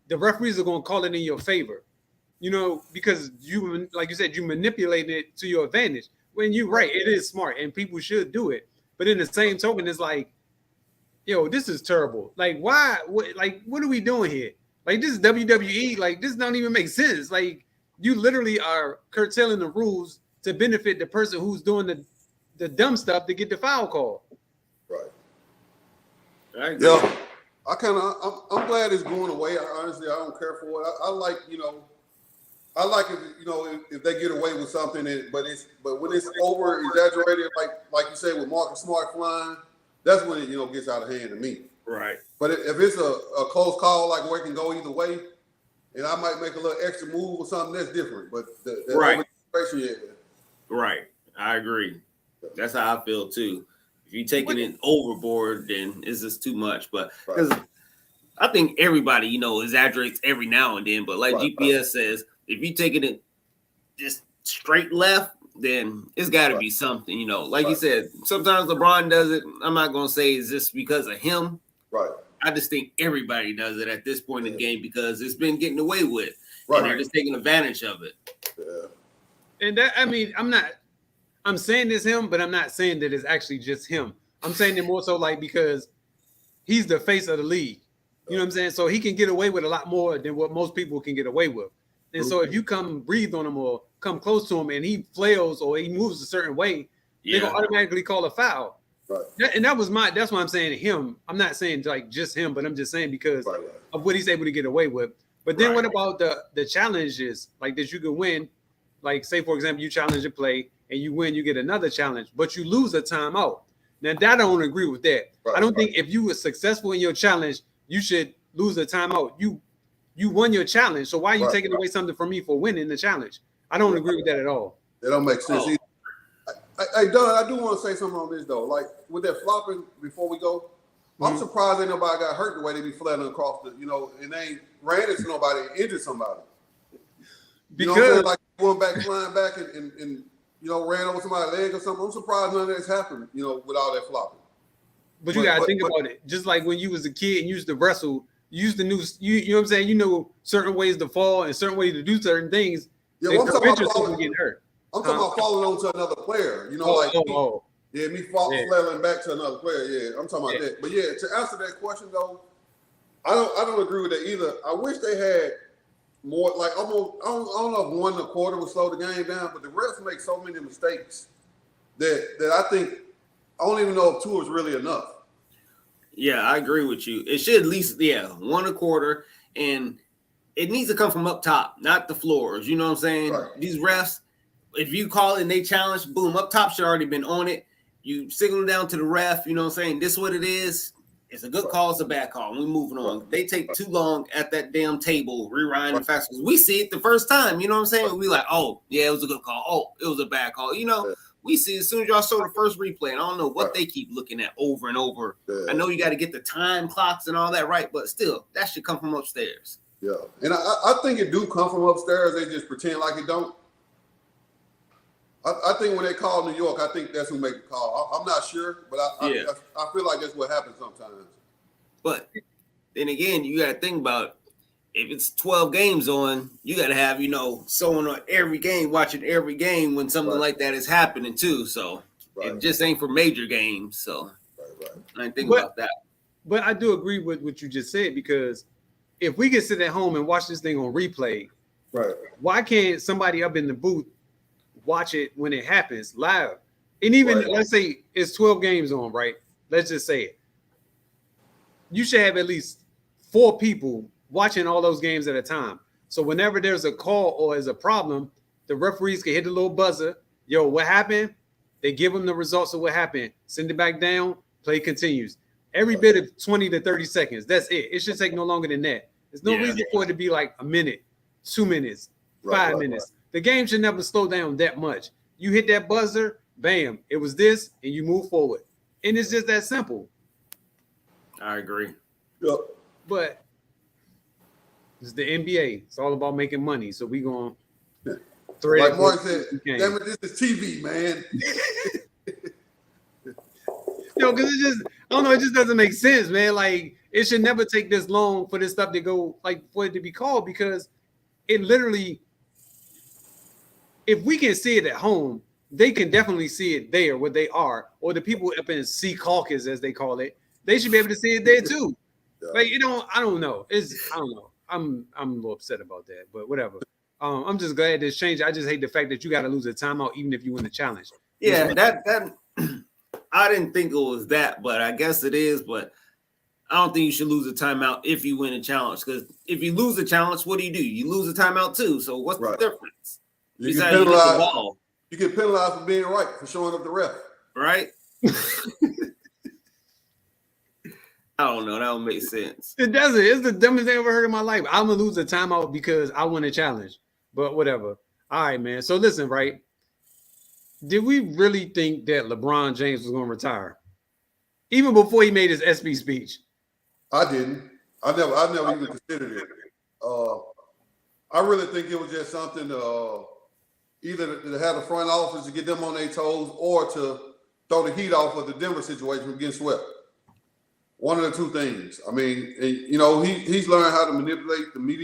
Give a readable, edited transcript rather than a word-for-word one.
the referees are going to call it in your favor, because you, like you said, you manipulate it to your advantage. When you're right, it is smart, and people should do it. But in the same token, it's like, yo, this is terrible. Like, why? What are we doing here? Like, this is WWE. Like, this don't even make sense. Like, you literally are curtailing the rules to benefit the person who's doing the dumb stuff to get the foul call. Right. Yeah. I'm glad it's going away. Honestly, I don't care for it. I like, I like if they get away with something, but when it's over exaggerated, like you said with Marcus Smart flying, that's when it gets out of hand to me. Right. But if it's a close call, like where it can go either way, and I might make a little extra move or something, that's different. But right. Yeah. Right. I agree. That's how I feel too. If you're taking it overboard, then it's just too much. But because I think everybody, exaggerates every now and then. But like GPS says, if you're taking it just straight left, then it's got to be something, Like you said, sometimes LeBron does it. I'm not going to say it's just because of him. Right. I just think everybody does it at this point in the game because it's been getting away with. Right. And they're just taking advantage of it. Yeah. And I'm saying it's him, but I'm not saying that it's actually just him. I'm saying it more so like because he's the face of the league. You know what I'm saying? So he can get away with a lot more than what most people can get away with. And so if you come breathe on him or come close to him and he flails or he moves a certain way, they're going to automatically call a foul. Right. And that's why I'm saying him. I'm not saying like just him, but I'm just saying because of what he's able to get away with. But then what about the challenges like that you could win? Like say, for example, you challenge a play and you win, you get another challenge, but you lose a timeout. Now that I don't agree with that. I don't think if you were successful in your challenge, you should lose a timeout. You won your challenge. So why are you taking away something from me for winning the challenge? I don't agree with that at all. That don't make sense either. Hey, Doug, I do want to say something on this, though. Like, with that flopping, before we go, I'm surprised ain't nobody got hurt the way they be flying across the, and they ain't ran into nobody and injured somebody. Because, like, going back, flying back and ran over somebody's leg or something. I'm surprised none of that's happened, with all that flopping. But you got to think about it. Just like when you was a kid and you used to wrestle, you used to you know what I'm saying? You know certain ways to fall and certain ways to do certain things. Yeah, well, I'm talking about getting hurt. I'm talking about falling on to another player. Me flailing back to another player. Yeah, I'm talking about that. But yeah, to answer that question though, I don't agree with that either. I wish they had more. Like almost, I don't know if 1 1/4 would slow the game down, but the refs make so many mistakes that I think I don't even know if 2 is really enough. Yeah, I agree with you. It should at least 1 1/4, and it needs to come from up top, not the floors. You know what I'm saying? Right. These refs, if you call it and they challenge, boom, up top should already been on it. You signal down to the ref, you know what I'm saying? This is what it is. It's a good call, it's a bad call. We're moving on. They take too long at that damn table, rewinding fast. We see it the first time, you know what I'm saying? We like, oh, yeah, it was a good call. Oh, it was a bad call. We see as soon as y'all show the first replay, and I don't know what they keep looking at over and over. Yeah. I know you got to get the time clocks and all that right, but still, that should come from upstairs. Yeah, and I think it do come from upstairs. They just pretend like it don't. I think when they call New York, I think that's who make the call. I'm not sure, but I feel like that's what happens sometimes. But then again, you got to think about if it's 12 games on, you got to have, someone on every game, watching every game when something like that is happening too. So it just ain't for major games. So I didn't think about that. But I do agree with what you just said, because if we can sit at home and watch this thing on replay, why can't somebody up in the booth watch it when it happens live? And even let's say it's 12 games on, right? Let's just say it. You should have at least 4 people watching all those games at a time. So whenever there's a call or there's a problem, the referees can hit the little buzzer. Yo, what happened? They give them the results of what happened. Send it back down. Play continues. Every bit of 20 to 30 seconds. That's it. It should take no longer than that. There's no reason for it to be like a minute, 2 minutes, 5 minutes. The game should never slow down that much. You hit that buzzer, bam, it was this, and you move forward. And it's just that simple. I agree. Yep. But it's the NBA. It's all about making money. So we going to thread. Like Mark said, damn it, this is TV, man. Because it just, I don't know, it just doesn't make sense, man. Like, It should never take this long for this stuff to go, like, for it to be called, because it literally, if we can see it at home, they can definitely see it there where they are, or the people up in Sea Caucus, as they call it, they should be able to see it there too. Yeah. Like, I don't know. I don't know. I'm a little upset about that, but whatever. I'm just glad this changed. I just hate the fact that you got to lose a timeout even if you win the challenge. Yeah, that I didn't think it was that, but I guess it is. But I don't think you should lose a timeout if you win a challenge, because if you lose a challenge, what do? You lose a timeout too. So what's the difference? You Besides get you hit the penalized. ball, You get penalized for being right, for showing up the ref. right? I don't know. That don't make sense. It doesn't. It's the dumbest thing I've ever heard in my life. I'm gonna lose a timeout because I won a challenge. But whatever. All right, man. So listen, right? Did we really think that LeBron James was gonna retire? Even before he made his SB speech. I didn't. I never even considered it. I really think it was just something either to have the front office to get them on their toes, or to throw the heat off of the Denver situation from getting swept. One of the two things. I mean, he's learned how to manipulate the media